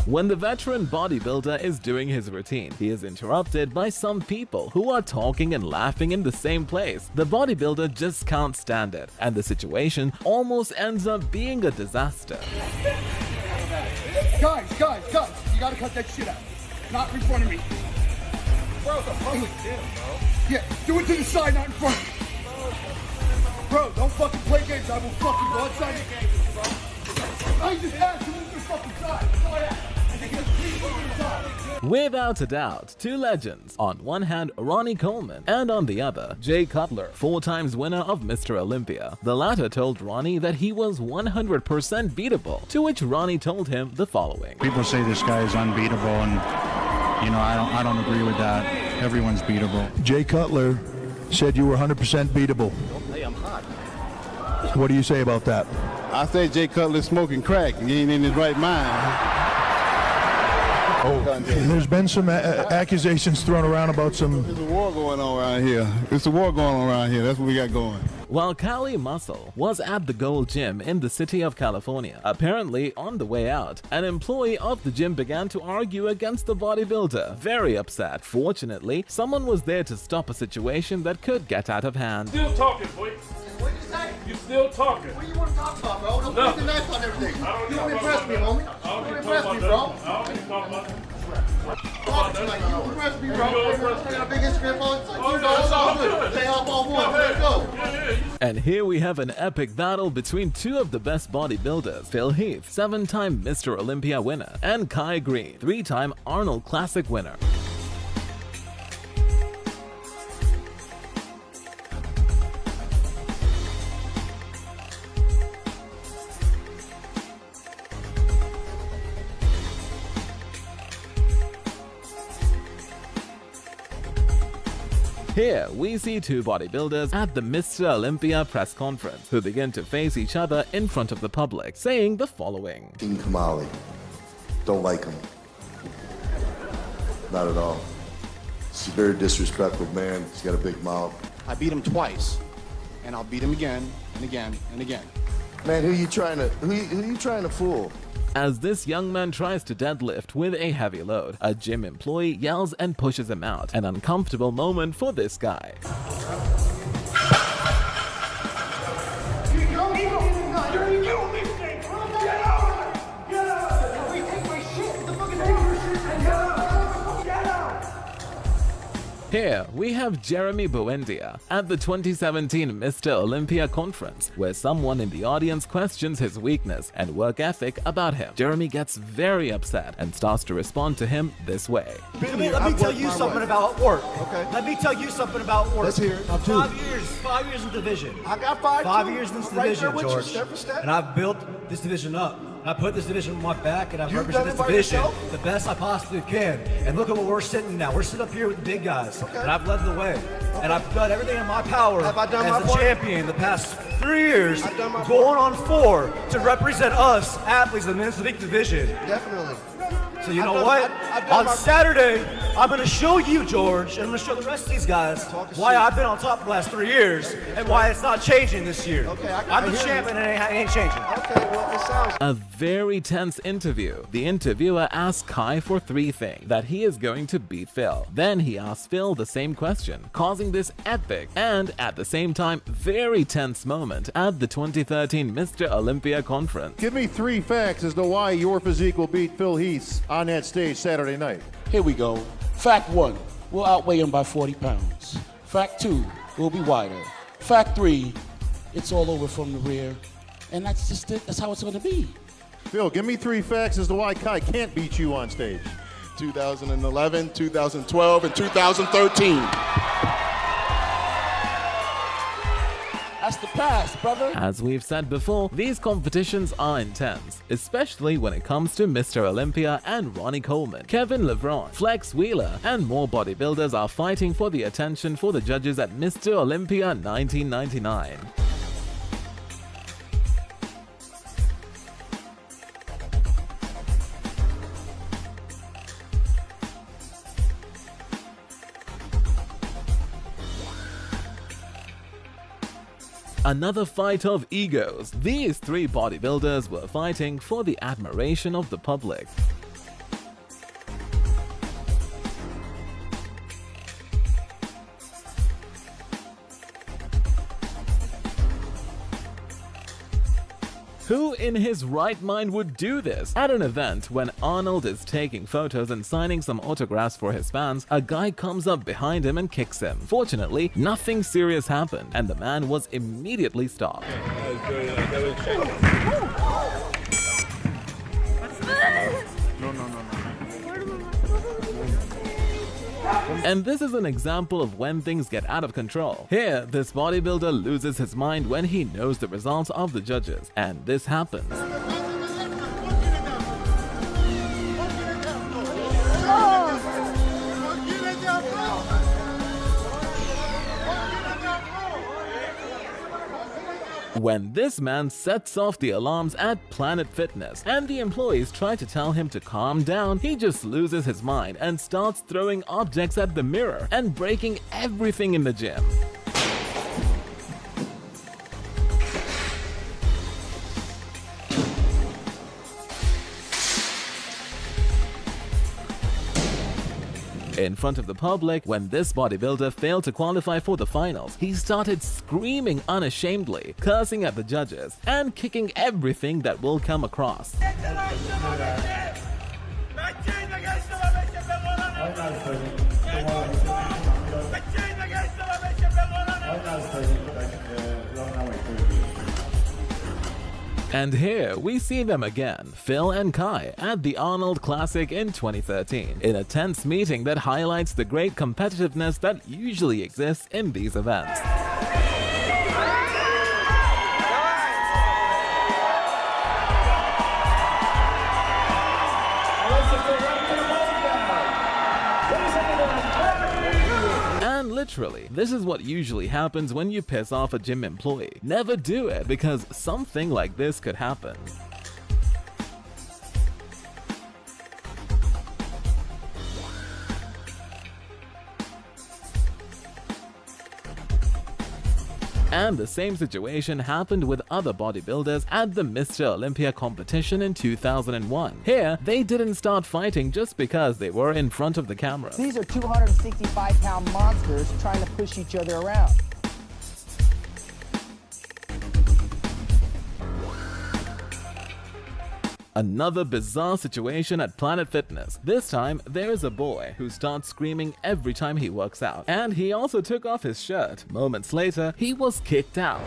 When the veteran bodybuilder is doing his routine, he is interrupted by some people who are talking and laughing in the same place. The bodybuilder just can't stand it, and the situation almost ends up being a disaster. Guys, you gotta cut that shit out. Not in front of me. Bro, it's a public gym, bro. Yeah, do it to the side, not in front of me. Bro, don't fucking play games. I will fucking go outside. I just asked you to the fucking side. That's all I asked. Without a doubt, two legends. On one hand, Ronnie Coleman, and on the other, Jay Cutler, 4 times winner of Mr. Olympia. The latter told Ronnie that he was 100% beatable, to which Ronnie told him the following. People say this guy is unbeatable, and you know, I don't agree with that. Everyone's beatable. Jay Cutler said you were 100% beatable. Hey, I'm hot. What do you say about that? I say Jay Cutler smoking crack. He ain't in his right mind. There's been some accusations thrown around about some... There's a war going on around here. It's a war going on around here. That's what we got going. While Cali Muscle was at the Gold Gym in the city of California, apparently on the way out, an employee of the gym began to argue against the bodybuilder. Very upset. Fortunately, someone was there to stop a situation that could get out of hand. Still talking, boy. What you say? You still talking. What do you want to talk about, bro? Don't put the knife on everything. You don't impress me, homie. You don't impress me, bro. I don't need to talk about that. Talk to me like you impress me, bro. I got a big Instagram on. It's all good. Stay off all one. Let's go. And here we have an epic battle between two of the best bodybuilders, Phil Heath, 7-time Mr. Olympia winner, and Kai Green, 3-time Arnold Classic winner. Here, we see two bodybuilders at the Mr. Olympia press conference who begin to face each other in front of the public, saying the following. King Kamali. Don't like him. Not at all. He's a very disrespectful man. He's got a big mouth. I beat him twice, and I'll beat him again and again and again. Man, who you trying to fool? As this young man tries to deadlift with a heavy load, a gym employee yells and pushes him out. An uncomfortable moment for this guy. Here, we have Jeremy Buendia at the 2017 Mr. Olympia conference, where someone in the audience questions his weakness and work ethic about him. Jeremy gets very upset and starts to respond to him this way. Let me tell you something about work. Okay. Let me tell you something about work. Let's hear it. 5 years in division. I got 5 5 too. years in this Right division, there with you, George. step for step. And I've built this division up. I put this division on my back, and I've You've represented done this it by division yourself? the best I possibly can. And look at where we're sitting now. We're sitting up here with the big guys, Okay. and I've led the way. And I've done everything in my power Have I done as my the part? champion the past 3 years, I've done my going on 4 to represent us athletes in the men's elite division. Definitely. So you I've know done- what? I've done On my- Saturday, I'm going to show you, George, and I'm going to show the rest of these guys Talking why shit. I've been on top the last 3 years and why it's not changing this year. Okay, I I'm the hear champion you. and it ain't changing. Okay, well, it sounds... A very tense interview. The interviewer asks Kai for 3 things that he is going to beat Phil. Then he asks Phil the same question, causing this epic and at the same time very tense moment at the 2013 Mr. Olympia conference. Give me 3 facts as to why your physique will beat Phil Heath's on that stage Saturday night. Here we go. Fact 1, we'll outweigh him by 40 pounds. Fact 2, we'll be wider. Fact 3, it's all over from the rear. And that's just it. That's how it's going to be. Phil, give me 3 facts as to why Kai can't beat you on stage. 2011, 2012, and 2013. That's the past, brother. As we've said before, these competitions are intense, especially when it comes to Mr. Olympia and Ronnie Coleman. Kevin LeBron, Flex Wheeler, and more bodybuilders are fighting for the attention for the judges at Mr. Olympia 1999. Another fight of egos. These three bodybuilders were fighting for the admiration of the public. Who in his right mind would do this? At an event, when Arnold is taking photos and signing some autographs for his fans, a guy comes up behind him and kicks him. Fortunately, nothing serious happened, and the man was immediately stopped. And this is an example of when things get out of control. Here, this bodybuilder loses his mind when he knows the results of the judges, and this happens. When this man sets off the alarms at Planet Fitness and the employees try to tell him to calm down, he just loses his mind and starts throwing objects at the mirror and breaking everything in the gym. In front of the public, when this bodybuilder failed to qualify for the finals, he started screaming unashamedly, cursing at the judges, and kicking everything that will come across. And here we see them again, Phil and Kai, at the Arnold Classic in 2013, in a tense meeting that highlights the great competitiveness that usually exists in these events. And literally, this is what usually happens when you piss off a gym employee. Never do it, because something like this could happen. And the same situation happened with other bodybuilders at the Mr. Olympia competition in 2001. Here, they didn't start fighting just because they were in front of the camera. These are 265-pound monsters trying to push each other around. Another bizarre situation at Planet Fitness. This time, there is a boy who starts screaming every time he works out. And he also took off his shirt. Moments later, he was kicked out.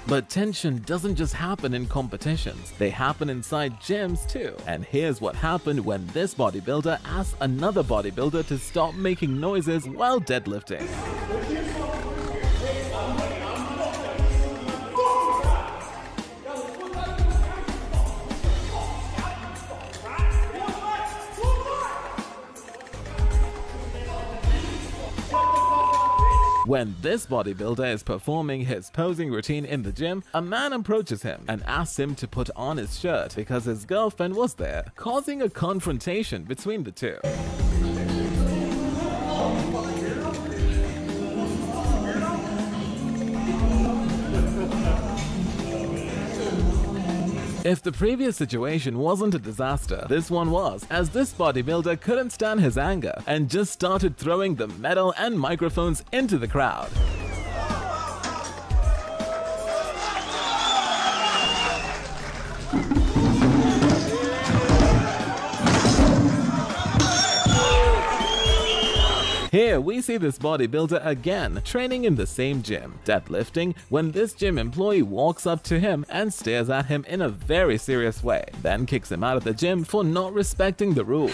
But tension doesn't just happen in competitions, they happen inside gyms too. And here's what happened when this bodybuilder asked another bodybuilder to stop making noises while deadlifting. When this bodybuilder is performing his posing routine in the gym, a man approaches him and asks him to put on his shirt because his girlfriend was there, causing a confrontation between the two. If the previous situation wasn't a disaster, this one was, as this bodybuilder couldn't stand his anger and just started throwing the metal and microphones into the crowd. Here we see this bodybuilder again, training in the same gym, deadlifting, when this gym employee walks up to him and stares at him in a very serious way, then kicks him out of the gym for not respecting the rules.